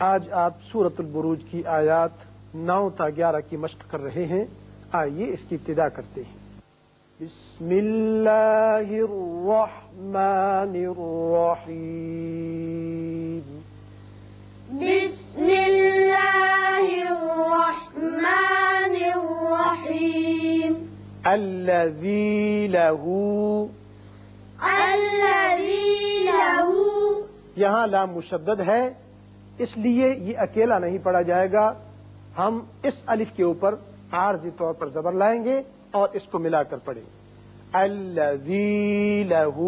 آج آپ سورۃ البروج کی آیات 9 تا 11 کی مشق کر رہے ہیں. آئیے اس کی ابتدا کرتے ہیں. بسم اللہ الرحمن الرحیم. بسم اللہ الرحمن الرحیم. الذی لہ. یہاں لام مشدد ہے اس لیے یہ اکیلا نہیں پڑھا جائے گا. ہم اس الف کے اوپر عارضی طور پر زبر لائیں گے اور اس کو ملا کر پڑھیں گے. الذی لہ.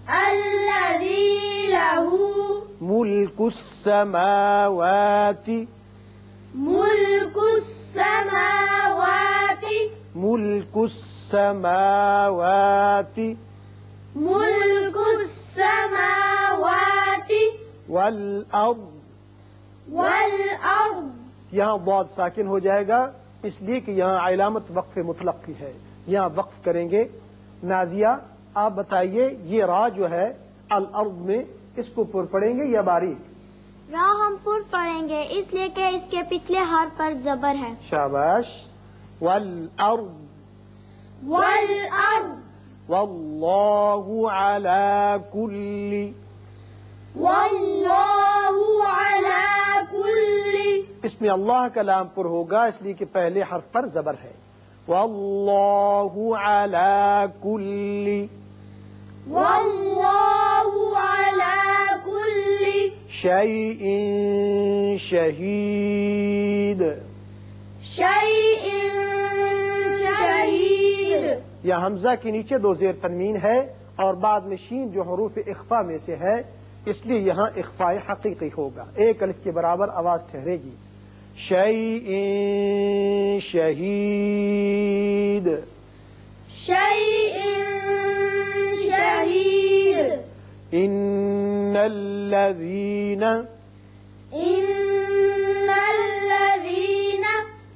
الذی لہ. ملک السماوات. ملک السماوات. ملک السماوات. ملک السماوات. والارض. والارض. یہاں ضاد ساکن ہو جائے گا اس لیے کہ یہاں علامت وقف مطلق کی ہے. یہاں وقف کریں گے. نازیہ آپ بتائیے یہ را جو ہے الارض میں اس کو پر پڑھیں گے یا باریک؟ را ہم پر پڑھیں گے اس لیے کہ اس کے پچھلے حرف پر زبر ہے. شاباش. والارض. والارض. واللہ علی کل. واللہ علی کل. اس میں اللہ کا لام پر ہوگا اس لیے کہ پہلے حرف پر زبر ہے. واللہ علی کل. واللہ علی کل. شیء شہید. شیء شہید. یا حمزہ کے نیچے 2 زیر تنوین ہے اور بعد میں شین جو حروف اخفا میں سے ہے اس لیے یہاں اخفاء حقیقی ہوگا. ایک الف کے برابر آواز ٹھہرے گی. شیء شہید. شیء شہید. ان الذین. ان الذین.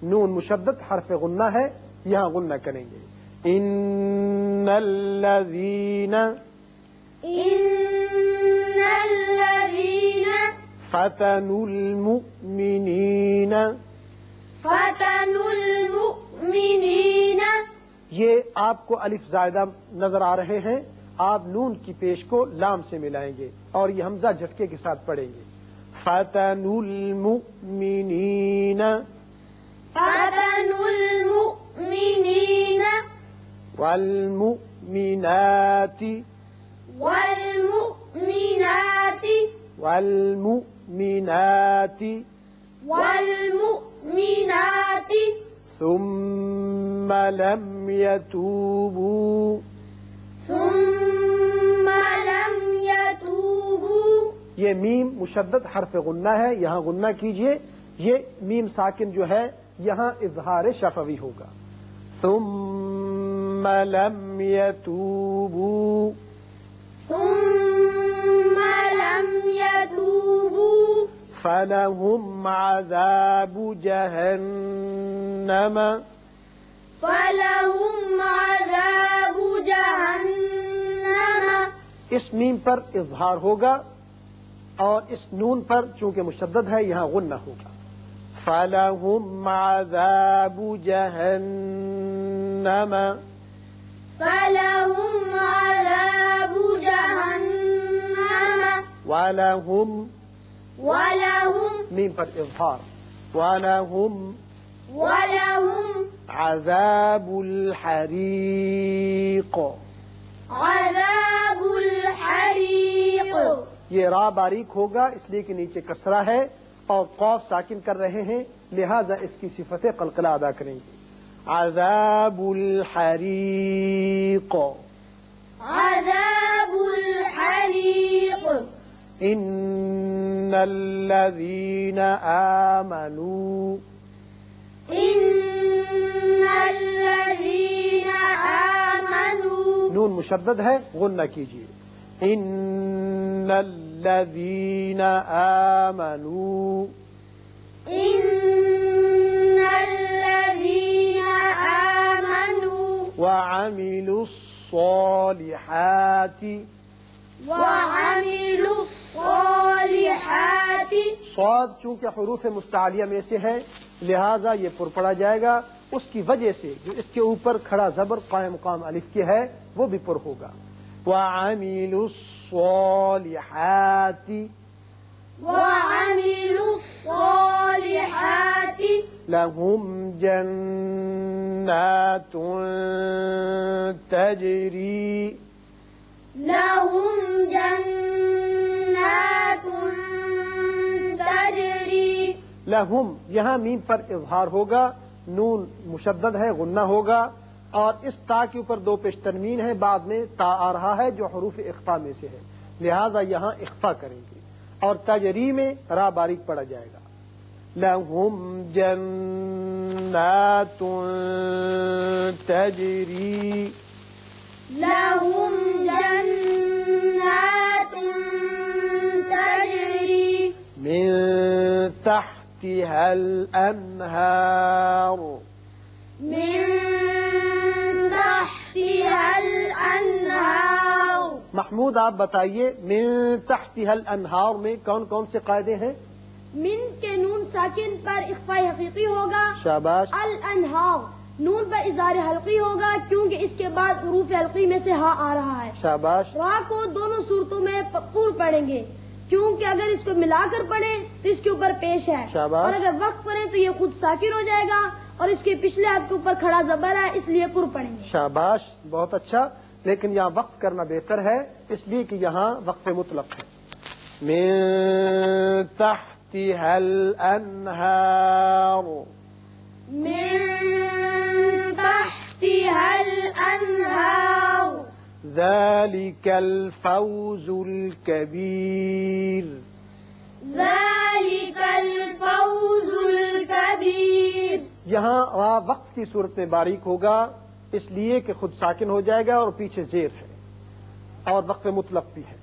نون مشدد حرف غنہ ہے یہاں غنہ کریں گے. ان الذین. ان الذین. فتنوا المؤمنین. فتنوا المؤمنین. یہ آپ کو الف زائدہ نظر آ رہے ہیں. آپ نون کی پیش کو لام سے ملائیں گے اور یہ حمزہ جھٹکے کے ساتھ پڑھیں گے. فتنوا المؤمنین. فتنوا المؤمنین. والمؤمنات. والمؤمنات. والمؤمنات. والمؤمنات. ثم لم يتوبوا. ثم لم يتوبوا. یہ میم مشدد حرف غنہ ہے یہاں غنہ کیجئے. یہ میم ساکن جو ہے یہاں اظہار شفوی ہوگا. ثم لم يتوبوا. ثم لم يتوبوا. فلهم عذاب جہنم. فلهم عذاب جہنم. اس میم پر اظہار ہوگا اور اس نون پر چونکہ مشدد ہے یہاں غنہ ہوگا. فلهم عذاب جہنم. فلهم عذاب جہنم. ولهم. ولهم. میم پر اظہار. ولهم. ولهم. عذاب الحریق. عذاب الحریق. یہ را باریک ہوگا اس لیے کہ نیچے کسرہ ہے اور قاف ساکن کر رہے ہیں لہذا اس کی صفت قلقلہ ادا کریں گے. عذاب الحریق. عذاب الحریق. ان الذین آمنوا. ان الذین آمنوا. نون مشدد ہے غنہ کیجیے. ان الذین آمنوا. ان الذین آمنوا. وعملوا الصالحات. وعملوا الصالحات. صاد چونکہ حروف مستعلیہ میں سے ہے لہذا یہ پر پڑا جائے گا، اس کی وجہ سے جو اس کے اوپر کھڑا زبر قائم مقام الف کے ہے وہ بھی پر ہوگا۔ وَعَمِلُوا الصَّالِحَاتِ وعملوا الصالحات لَهُمْ جَنَّاتٌ تَجْرِي لهم جنات تجری لہم، یہاں میم پر اظہار ہوگا، نون مشدد ہے غنہ ہوگا، اور اس تا کے اوپر دو پیش تنوین ہے، بعد میں تا آ رہا ہے جو حروف اخفا میں سے ہے، لہذا یہاں اخفا کریں گے، اور تجری میں را باریک پڑا جائے گا۔ لہم جنات تجری لهم جنات تجری من تحتها الأنهار من تحتها الأنهار محمود آپ بتائیے من تحتها الانہار میں کون کون سے قاعدے ہیں؟ من کے نون ساکن پر اخفاء حقیقی ہوگا، شاباش، الانہار نون پر اظہار حلقی ہوگا کیونکہ اس کے بعد حروف حلقی میں سے ہا آ رہا ہے۔ شاباش، را کو دونوں صورتوں میں پور پڑھیں گے کیونکہ اگر اس کو ملا کر پڑھیں تو اس کے اوپر پیش ہے، شاباش، اور اگر وقت پڑھیں تو یہ خود ساکن ہو جائے گا اور اس کے پچھلے ہاتھ کے اوپر کھڑا زبر ہے اس لیے پر پڑھیں گے۔ شاباش، بہت اچھا، لیکن یہاں وقت کرنا بہتر ہے اس لیے کہ یہاں وقف مطلق ہے۔ من تحتها الانہار من تحتها الأنهار ذلك الفوز الكبير ذلك الفوز الكبير یہاں را وقت کی صورت میں باریک ہوگا اس لیے کہ خود ساکن ہو جائے گا اور پیچھے زیر ہے اور وقف مطلق بھی ہے۔